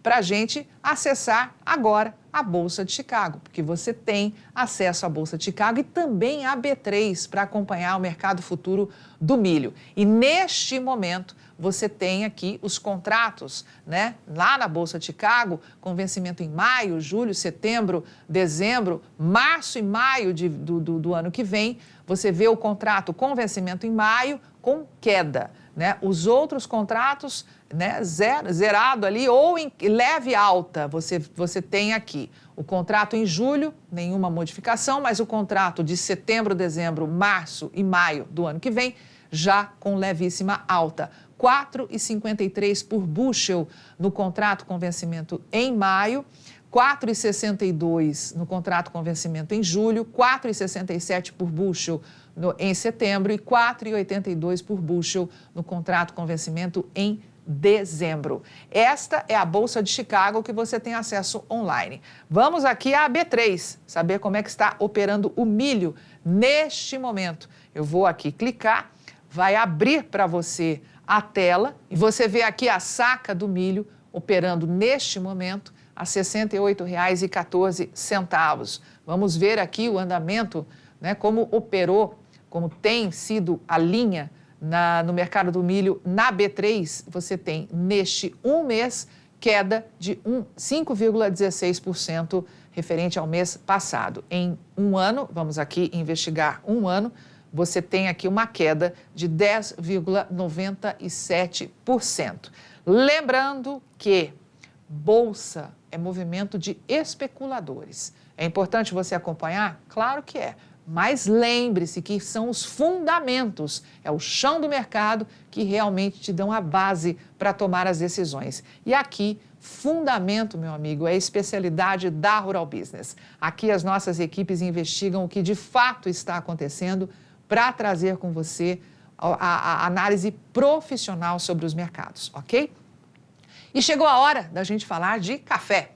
para a gente acessar agora a Bolsa de Chicago, porque você tem acesso à Bolsa de Chicago e também à B3 para acompanhar o mercado futuro do milho. E neste momento você tem aqui os contratos, né, lá na Bolsa de Chicago, com vencimento em maio, julho, setembro, dezembro, março e maio do ano que vem. Você vê o contrato com vencimento em maio com queda, né? Os outros contratos, né, zerado ali ou em leve alta, você tem aqui. O contrato em julho, nenhuma modificação, mas o contrato de setembro, dezembro, março e maio do ano que vem, já com levíssima alta. 4,53 por bushel no contrato com vencimento em maio, 4,62 no contrato com vencimento em julho, 4,67 por bushel em setembro e 4,82 por bushel no contrato com vencimento em dezembro. Esta é a Bolsa de Chicago que você tem acesso online. Vamos aqui à B3, saber como é que está operando o milho neste momento. Eu vou aqui clicar, vai abrir para você a tela e você vê aqui a saca do milho operando neste momento a R$ 68,14. Vamos ver aqui o andamento, né, como operou, como tem sido a linha no mercado do milho na B3. Você tem, neste mês, queda de 5,16% referente ao mês passado. Em um ano, vamos aqui investigar um ano, você tem aqui uma queda de 10,97%. Lembrando que bolsa é movimento de especuladores. É importante você acompanhar? Claro que é. Mas lembre-se que são os fundamentos, é o chão do mercado que realmente te dão a base para tomar as decisões. E aqui, fundamento, meu amigo, é a especialidade da Rural Business. Aqui as nossas equipes investigam o que de fato está acontecendo para trazer com você a análise profissional sobre os mercados, ok? E chegou a hora da gente falar de café.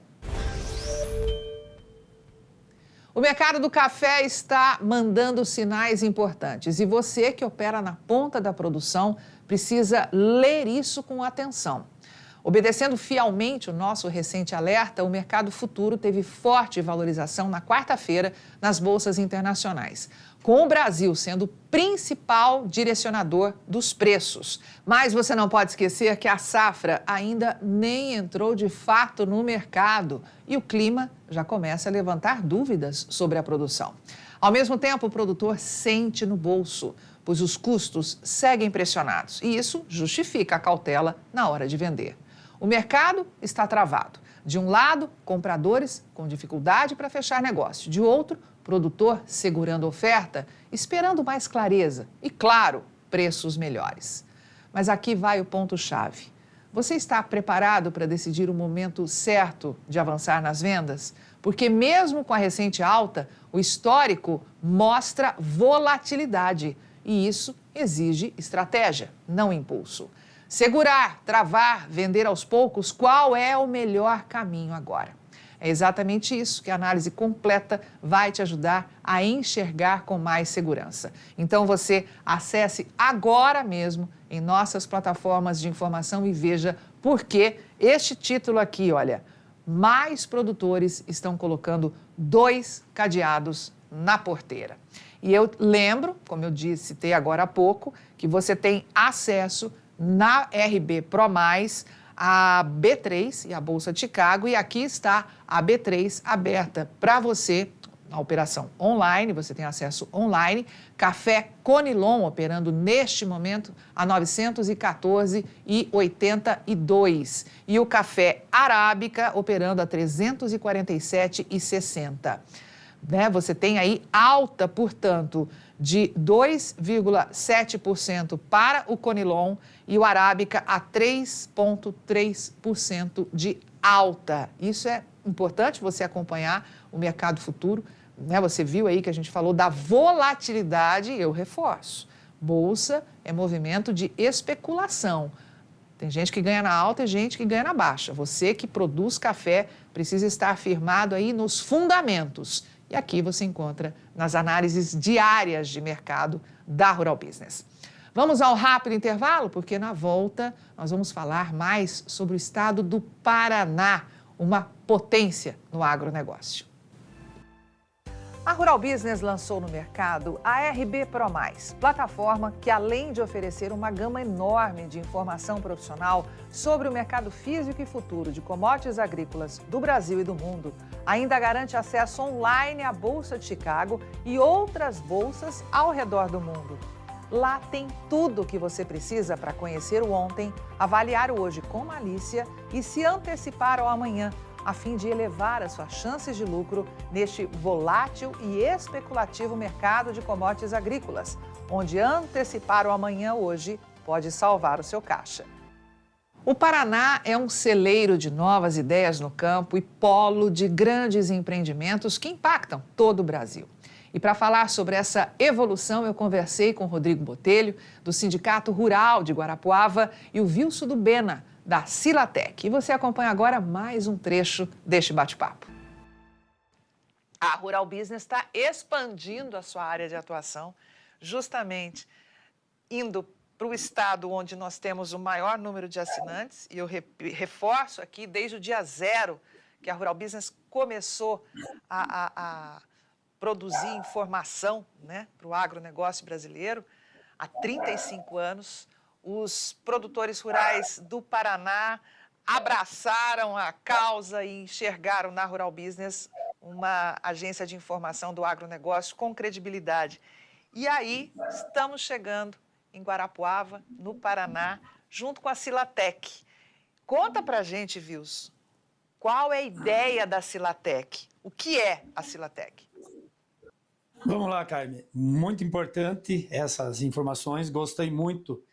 O mercado do café está mandando sinais importantes e você que opera na ponta da produção precisa ler isso com atenção. Obedecendo fielmente o nosso recente alerta, o mercado futuro teve forte valorização na quarta-feira nas bolsas internacionais, com o Brasil sendo o principal direcionador dos preços. Mas você não pode esquecer que a safra ainda nem entrou de fato no mercado e o clima já começa a levantar dúvidas sobre a produção. Ao mesmo tempo, o produtor sente no bolso, pois os custos seguem pressionados e isso justifica a cautela na hora de vender. O mercado está travado. De um lado, compradores com dificuldade para fechar negócio. De outro, produtor segurando oferta, esperando mais clareza e, claro, preços melhores. Mas aqui vai o ponto-chave. Você está preparado para decidir o momento certo de avançar nas vendas? Porque mesmo com a recente alta, o histórico mostra volatilidade e isso exige estratégia, não impulso. Segurar, travar, vender aos poucos, qual é o melhor caminho agora? É exatamente isso que a análise completa vai te ajudar a enxergar com mais segurança. Então você acesse agora mesmo em nossas plataformas de informação e veja por que este título aqui, olha, mais produtores estão colocando 2 cadeados na porteira. E eu lembro, como eu citei agora há pouco, que você tem acesso na RB Pro+, a B3 e a Bolsa de Chicago, e aqui está a B3 aberta para você, na operação online, você tem acesso online, café Conilon operando neste momento a 914,82 e o café Arábica operando a 347,60. Né? Você tem aí alta, portanto, de 2,7% para o Conilon e o Arábica a 3,3% de alta. Isso é importante você acompanhar o mercado futuro, né? Você viu aí que a gente falou da volatilidade, eu reforço. Bolsa é movimento de especulação. Tem gente que ganha na alta e gente que ganha na baixa. Você que produz café precisa estar firmado aí nos fundamentos. E aqui você encontra nas análises diárias de mercado da Rural Business. Vamos ao rápido intervalo, porque na volta nós vamos falar mais sobre o estado do Paraná, uma potência no agronegócio. A Rural Business lançou no mercado a RB Pro+, plataforma que, além de oferecer uma gama enorme de informação profissional sobre o mercado físico e futuro de commodities agrícolas do Brasil e do mundo, ainda garante acesso online à Bolsa de Chicago e outras bolsas ao redor do mundo. Lá tem tudo o que você precisa para conhecer o ontem, avaliar o hoje com malícia e se antecipar ao amanhã, a fim de elevar as suas chances de lucro neste volátil e especulativo mercado de commodities agrícolas, onde antecipar o amanhã hoje pode salvar o seu caixa. O Paraná é um celeiro de novas ideias no campo e polo de grandes empreendimentos que impactam todo o Brasil. E para falar sobre essa evolução, eu conversei com o Rodrigo Botelho, do Sindicato Rural de Guarapuava, e o Vilso do Bena, da Silatec. E você acompanha agora mais um trecho deste bate-papo. A Rural Business está expandindo a sua área de atuação, justamente indo para o estado onde nós temos o maior número de assinantes, e eu reforço aqui, desde o dia zero que a Rural Business começou a produzir informação, né, para o agronegócio brasileiro, há 35 anos, os produtores rurais do Paraná abraçaram a causa e enxergaram na Rural Business uma agência de informação do agronegócio com credibilidade. E aí estamos chegando em Guarapuava, no Paraná, junto com a Silatec. Conta pra gente, Vils, qual é a ideia da Silatec? O que é a Silatec? Vamos lá, Carmen. Muito importante essas informações. Gostei muito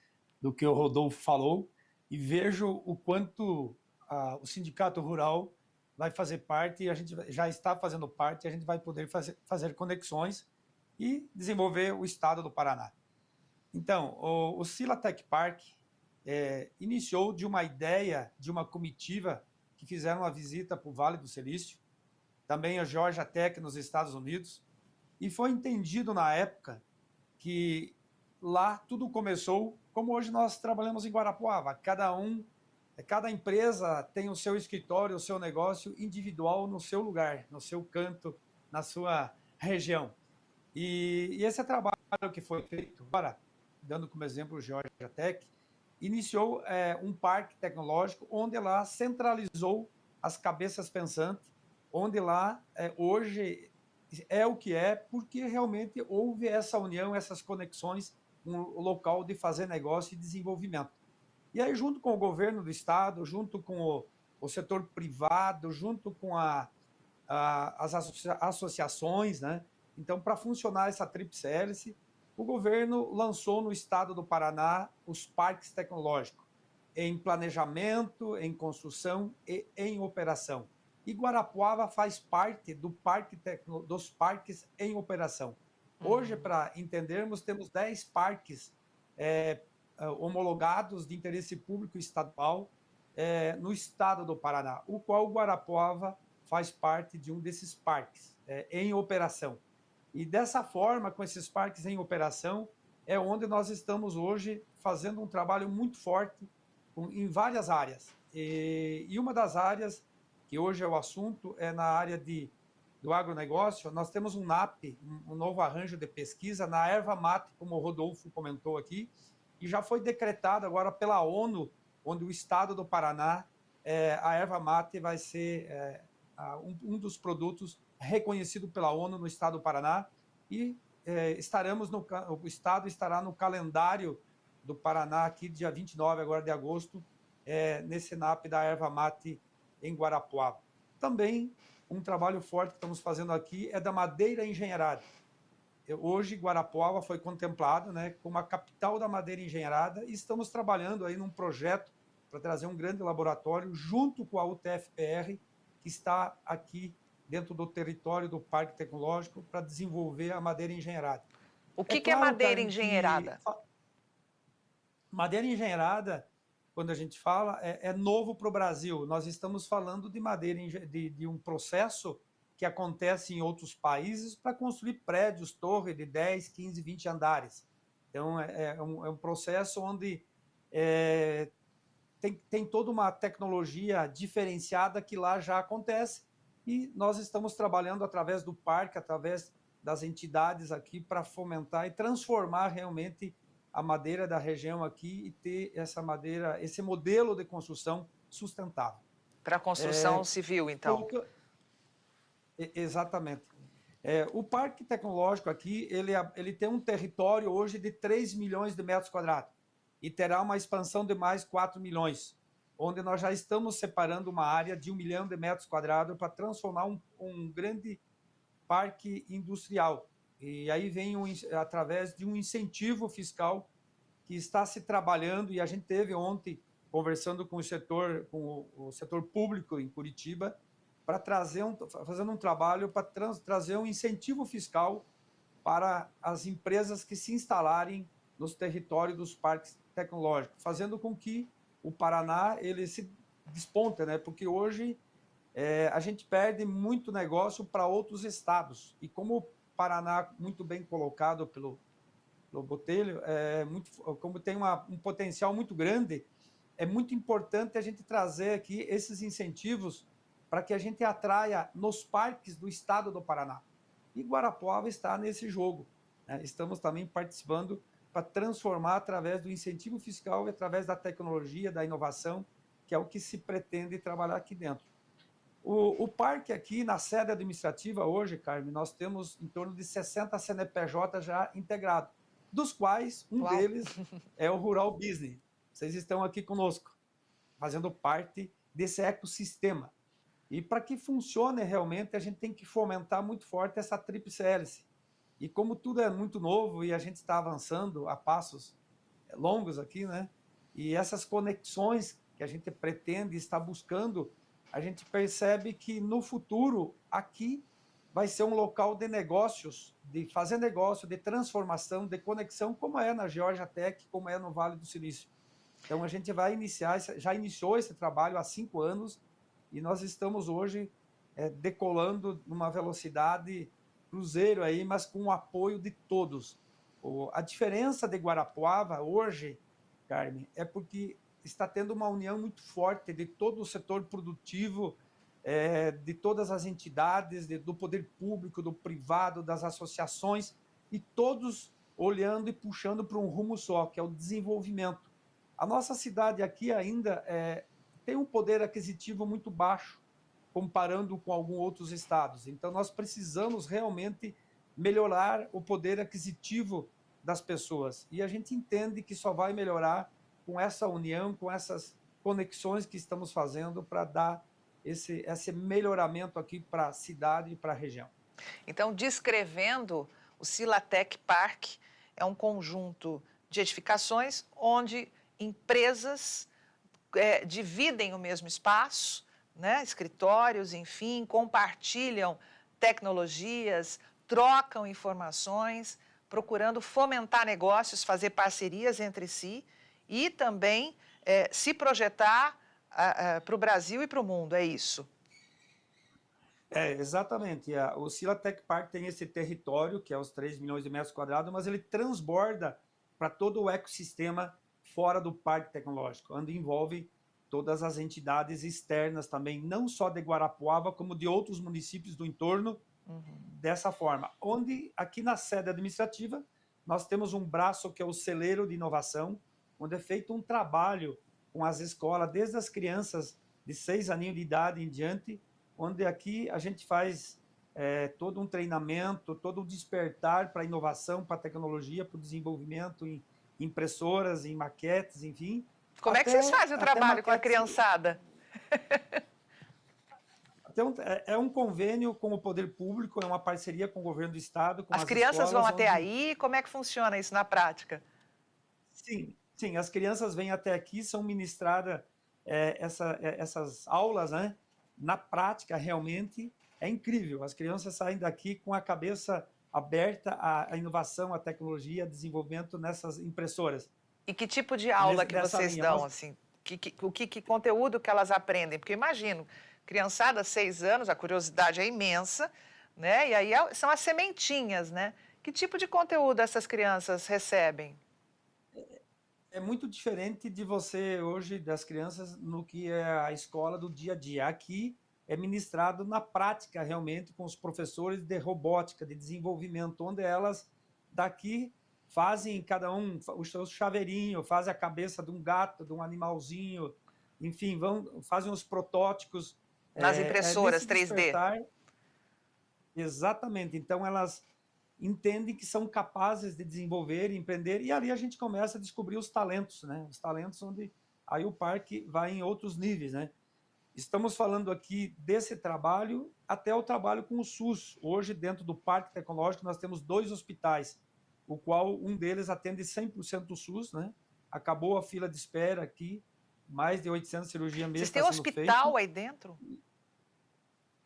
do que o Rodolfo falou e vejo o quanto o Sindicato Rural vai fazer parte, e a gente já está fazendo parte, e a gente vai poder fazer conexões e desenvolver o estado do Paraná. Então, o Silatec Park iniciou de uma ideia de uma comitiva que fizeram uma visita para o Vale do Silício, também a Georgia Tech nos Estados Unidos, e foi entendido na época que lá tudo começou como hoje nós trabalhamos em Guarapuava. Cada empresa tem o seu escritório, o seu negócio individual no seu lugar, no seu canto, na sua região. E esse trabalho que foi feito agora, dando como exemplo o Georgia Tech, iniciou um parque tecnológico onde lá centralizou as cabeças pensantes, onde lá hoje é o que é, porque realmente houve essa união, essas conexões, um local de fazer negócio e desenvolvimento. E aí, junto com o governo do estado, junto com o setor privado, junto com as associações, né? Então, para funcionar essa tríplice hélice, o governo lançou no estado do Paraná os parques tecnológicos, em planejamento, em construção e em operação. E Guarapuava faz parte dos parques em operação. Hoje, para entendermos, temos 10 parques homologados de interesse público estadual no estado do Paraná, o qual Guarapuava faz parte de um desses parques em operação. E dessa forma, com esses parques em operação, é onde nós estamos hoje fazendo um trabalho muito forte em várias áreas. E uma das áreas que hoje é o assunto é na área do agronegócio. Nós temos um NAP, um novo arranjo de pesquisa na erva mate, como o Rodolfo comentou aqui, e já foi decretado agora pela ONU, onde o estado do Paraná, a erva mate vai ser um dos produtos reconhecido pela ONU no estado do Paraná, e o estado estará no calendário do Paraná aqui, dia 29 agora de agosto, nesse NAP da erva mate em Guarapuava. Também um trabalho forte que estamos fazendo aqui é da madeira engenheirada. Hoje, Guarapuava foi contemplado, né, como a capital da madeira engenheirada, e estamos trabalhando aí num projeto para trazer um grande laboratório junto com a UTFPR, que está aqui dentro do território do Parque Tecnológico, para desenvolver a madeira engenheirada. O que é madeira engenheirada? Madeira engenheirada, quando a gente fala, é novo para o Brasil. Nós estamos falando de madeira, de um processo que acontece em outros países para construir prédios, torres de 10, 15, 20 andares. Então, é um processo onde tem toda uma tecnologia diferenciada que lá já acontece, e nós estamos trabalhando através do parque, através das entidades aqui, para fomentar e transformar realmente a madeira da região aqui e ter essa madeira, esse modelo de construção sustentável. Para a construção civil, então. Exatamente. O Parque Tecnológico aqui, ele tem um território hoje de 3 milhões de metros quadrados e terá uma expansão de mais 4 milhões, onde nós já estamos separando uma área de 1 milhão de metros quadrados para transformar um grande parque industrial. E aí vem através de um incentivo fiscal que está se trabalhando, e a gente teve ontem conversando com o setor público em Curitiba, para fazendo um trabalho para trazer um incentivo fiscal para as empresas que se instalarem nos territórios dos parques tecnológicos, fazendo com que o Paraná ele se desponte, né? Porque hoje a gente perde muito negócio para outros estados. E como o Paraná, muito bem colocado pelo Botelho, como tem um potencial muito grande, é muito importante a gente trazer aqui esses incentivos para que a gente atraia nos parques do estado do Paraná. E Guarapuava está nesse jogo, né? Estamos também participando para transformar através do incentivo fiscal e através da tecnologia, da inovação, que é o que se pretende trabalhar aqui dentro. O parque aqui, na sede administrativa hoje, Carmen, nós temos em torno de 60 CNPJ já integrados, dos quais um Uau. deles é o Rural Business. Vocês estão aqui conosco, fazendo parte desse ecossistema. E para que funcione realmente, a gente tem que fomentar muito forte essa tríplice hélice. E como tudo é muito novo e a gente está avançando a passos longos aqui, né? E essas conexões que a gente pretende estar buscando, a gente percebe que no futuro aqui vai ser um local de negócios, de fazer negócio, de transformação, de conexão, como é na Georgia Tech, como é no Vale do Silício. Então a gente vai iniciar, já iniciou esse trabalho há 5 anos e nós estamos hoje decolando numa velocidade cruzeiro aí, mas com o apoio de todos. A diferença de Guarapuava hoje, Carmen, é porque está tendo uma união muito forte de todo o setor produtivo, de todas as entidades, do poder público, do privado, das associações, e todos olhando e puxando para um rumo só, que é o desenvolvimento. A nossa cidade aqui ainda tem um poder aquisitivo muito baixo, comparando com alguns outros estados. Então, nós precisamos realmente melhorar o poder aquisitivo das pessoas. E a gente entende que só vai melhorar com essa união, com essas conexões que estamos fazendo para dar esse melhoramento aqui para a cidade e para a região. Então, descrevendo, o Silatec Park é um conjunto de edificações onde empresas dividem o mesmo espaço, né? Escritórios, enfim, compartilham tecnologias, trocam informações, procurando fomentar negócios, fazer parcerias entre si e também se projetar para o Brasil e para o mundo, é isso? Exatamente. O Silatec Park tem esse território, que é os 3 milhões de metros quadrados, mas ele transborda para todo o ecossistema fora do parque tecnológico, onde envolve todas as entidades externas também, não só de Guarapuava, como de outros municípios do entorno, dessa forma. Onde, aqui na sede administrativa, nós temos um braço que é o celeiro de inovação, onde é feito um trabalho com as escolas, desde as crianças de 6 aninhos de idade em diante, onde aqui a gente faz todo um treinamento, todo um despertar para a inovação, para a tecnologia, para o desenvolvimento em impressoras, em maquetes, enfim. Como é que vocês fazem o trabalho com a criançada? É um convênio com o poder público, é uma parceria com o governo do estado. Com as crianças vão até onde... aí? Como é que funciona isso na prática? Sim, as crianças vêm até aqui, são ministradas essas aulas, né? Na prática, realmente, é incrível. As crianças saem daqui com a cabeça aberta à inovação, à tecnologia, ao desenvolvimento nessas impressoras. E que tipo de aula que vocês dão? Assim? Que conteúdo que elas aprendem? Porque eu imagino, criançada, 6 anos, a curiosidade é imensa, né? E aí são as sementinhas, né? Que tipo de conteúdo essas crianças recebem? É muito diferente de você hoje, das crianças, no que é a escola do dia a dia. Aqui é ministrado na prática, realmente, com os professores de robótica, de desenvolvimento, onde elas daqui fazem cada um o seu chaveirinho, fazem a cabeça de um gato, de um animalzinho, enfim, fazem os protótipos. Nas impressoras 3D. Despertar. Exatamente. Então, elas entendem que são capazes de desenvolver, empreender, e ali a gente começa a descobrir os talentos, né? Os talentos onde aí o parque vai em outros níveis, né? Estamos falando aqui desse trabalho até o trabalho com o SUS. Hoje, dentro do Parque Tecnológico, nós temos 2 hospitais, o qual um deles atende 100% do SUS, né? Acabou a fila de espera aqui, mais de 800 cirurgias Vocês mesmo têm está sendo hospital feito. aí dentro?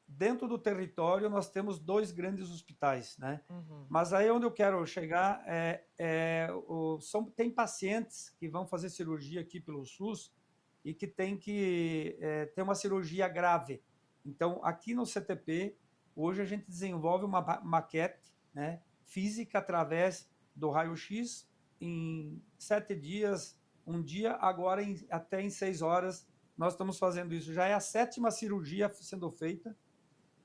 Dentro do território, nós temos 2 grandes hospitais, né? Uhum. Mas aí onde eu quero chegar tem pacientes que vão fazer cirurgia aqui pelo SUS e que tem que ter uma cirurgia grave. Então, aqui no CTP, hoje a gente desenvolve uma maquete, né, física através do raio-x em 7 dias, um dia, agora até em 6 horas nós estamos fazendo isso. Já é a 7ª cirurgia sendo feita,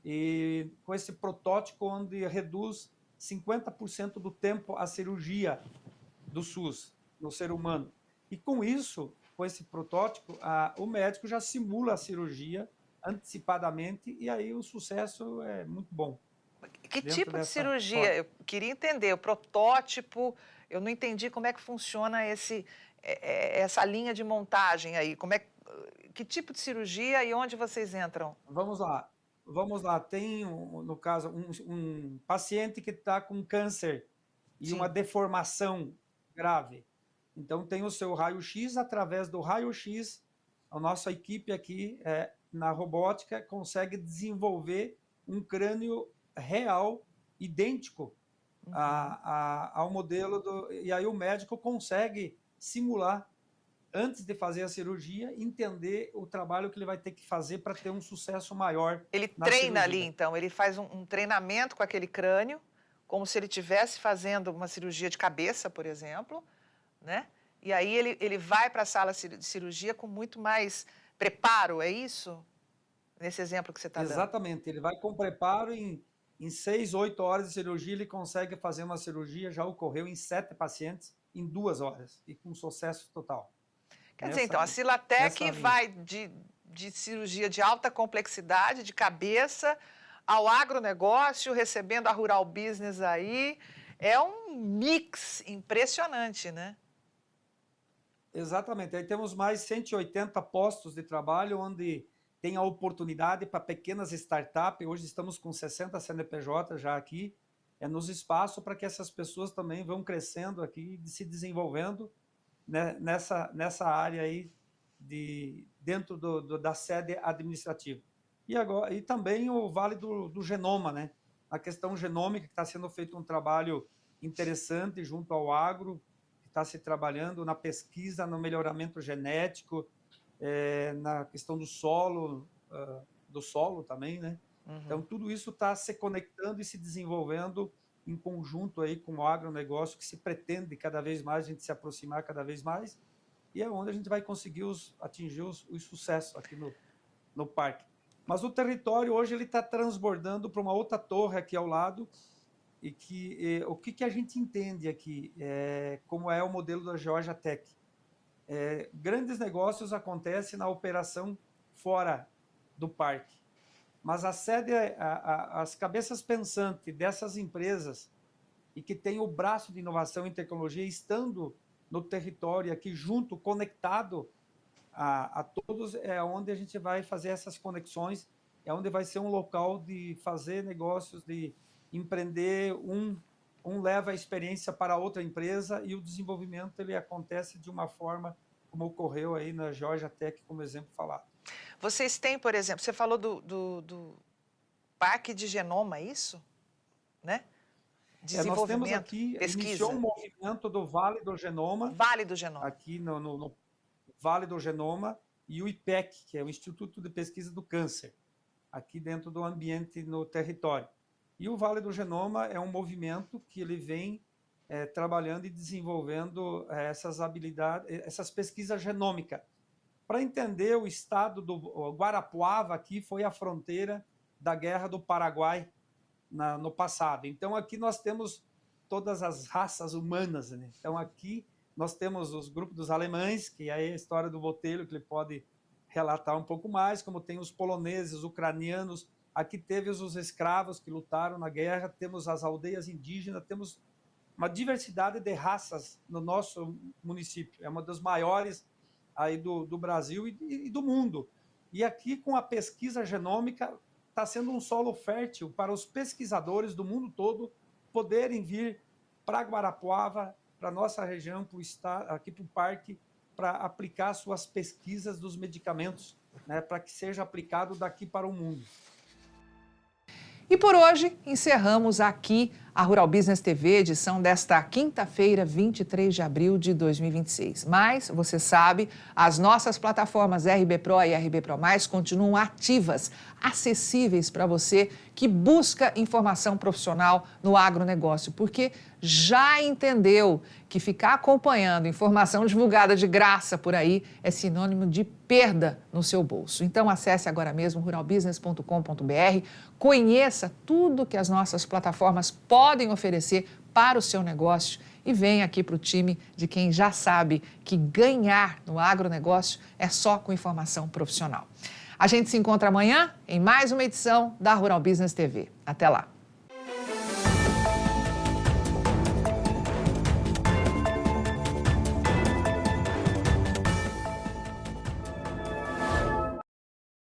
e com esse protótipo onde reduz 50% do tempo a cirurgia do SUS no ser humano. E com isso, com esse protótipo, o médico já simula a cirurgia antecipadamente e aí o sucesso é muito bom. Que Dentro tipo de dessa cirurgia? forma. Eu queria entender, o protótipo, eu não entendi como é que funciona essa linha de montagem aí. Que tipo de cirurgia e onde vocês entram? Vamos lá. Vamos lá. Tem, no caso, um paciente que está com câncer e uma Sim. deformação grave. Então, tem o seu raio-x. Através do raio-x, a nossa equipe aqui, na robótica, consegue desenvolver um crânio real, idêntico ao modelo e aí o médico consegue simular, antes de fazer a cirurgia, entender o trabalho que ele vai ter que fazer para ter um sucesso maior Ele na treina cirurgia. ali, então, ele faz um treinamento com aquele crânio, como se ele estivesse fazendo uma cirurgia de cabeça, por exemplo, né? E aí ele vai para a sala de cirurgia com muito mais preparo, é isso? Nesse exemplo que você está dando. Exatamente, ele vai com preparo em 6, 8 horas de cirurgia, ele consegue fazer uma cirurgia, já ocorreu em 7 pacientes, em 2 horas, e com sucesso total. Quer dizer, então, a Silatec nessa linha. vai de cirurgia de alta complexidade, de cabeça, ao agronegócio, recebendo a rural business aí. É um mix impressionante, né? Exatamente, aí temos mais 180 postos de trabalho, onde tem a oportunidade para pequenas startups. Hoje estamos com 60 CNPJ já aqui, nos espaços para que essas pessoas também vão crescendo aqui, se desenvolvendo, né, nessa área aí dentro da sede administrativa. E também o Vale do Genoma, né? A questão genômica, que está sendo feito um trabalho interessante junto ao agro, que está se trabalhando na pesquisa, no melhoramento genético, na questão do solo também, né? Uhum. Então, tudo isso está se conectando e se desenvolvendo em conjunto aí com o agronegócio, que se pretende cada vez mais, a gente se aproximar cada vez mais, e é onde a gente vai conseguir atingir os sucessos aqui no parque. Mas o território hoje ele está transbordando para uma outra torre aqui ao lado, e o que a gente entende aqui, como é o modelo da Georgia Tech. Grandes negócios acontecem na operação fora do parque, mas a sede, as cabeças pensantes dessas empresas e que tem o braço de inovação e tecnologia estando no território aqui junto, conectado a todos, é onde a gente vai fazer essas conexões, é onde vai ser um local de fazer negócios, de empreender, um leva a experiência para outra empresa e o desenvolvimento ele acontece de uma forma como ocorreu aí na Georgia Tech, como exemplo falado. Vocês têm, por exemplo, você falou do Parque de Genoma, isso? Né? Nós temos aqui, pesquisa. Iniciou um movimento do Vale do Genoma. Vale do Genoma. Aqui no Vale do Genoma, e o IPEC, que é o Instituto de Pesquisa do Câncer, aqui dentro do ambiente no território. E o Vale do Genoma é um movimento que ele vem trabalhando e desenvolvendo essas habilidades, essas pesquisas genômicas, para entender o estado do Guarapuava, aqui foi a fronteira da Guerra do Paraguai no passado. Então, aqui nós temos todas as raças humanas, né? Então, aqui nós temos os grupos dos alemães, que é a história do Botelho, que ele pode relatar um pouco mais, como tem os poloneses, os ucranianos, aqui teve os escravos que lutaram na guerra, temos as aldeias indígenas, temos uma diversidade de raças no nosso município, é uma das maiores aí do Brasil e do mundo. E aqui, com a pesquisa genômica, está sendo um solo fértil para os pesquisadores do mundo todo poderem vir para Guarapuava, para a nossa região, para o estado, aqui para o parque, para aplicar suas pesquisas dos medicamentos, né, para que seja aplicado daqui para o mundo. E por hoje, encerramos aqui a Rural Business TV, edição desta quinta-feira, 23 de abril de 2026. Mas, você sabe, as nossas plataformas RB Pro e RB Pro Mais continuam ativas, acessíveis para você que busca informação profissional no agronegócio, porque já entendeu que ficar acompanhando informação divulgada de graça por aí é sinônimo de perda no seu bolso. Então, acesse agora mesmo ruralbusiness.com.br, conheça tudo que as nossas plataformas podem oferecer para o seu negócio e venha aqui para o time de quem já sabe que ganhar no agronegócio é só com informação profissional. A gente se encontra amanhã em mais uma edição da Rural Business TV. Até lá!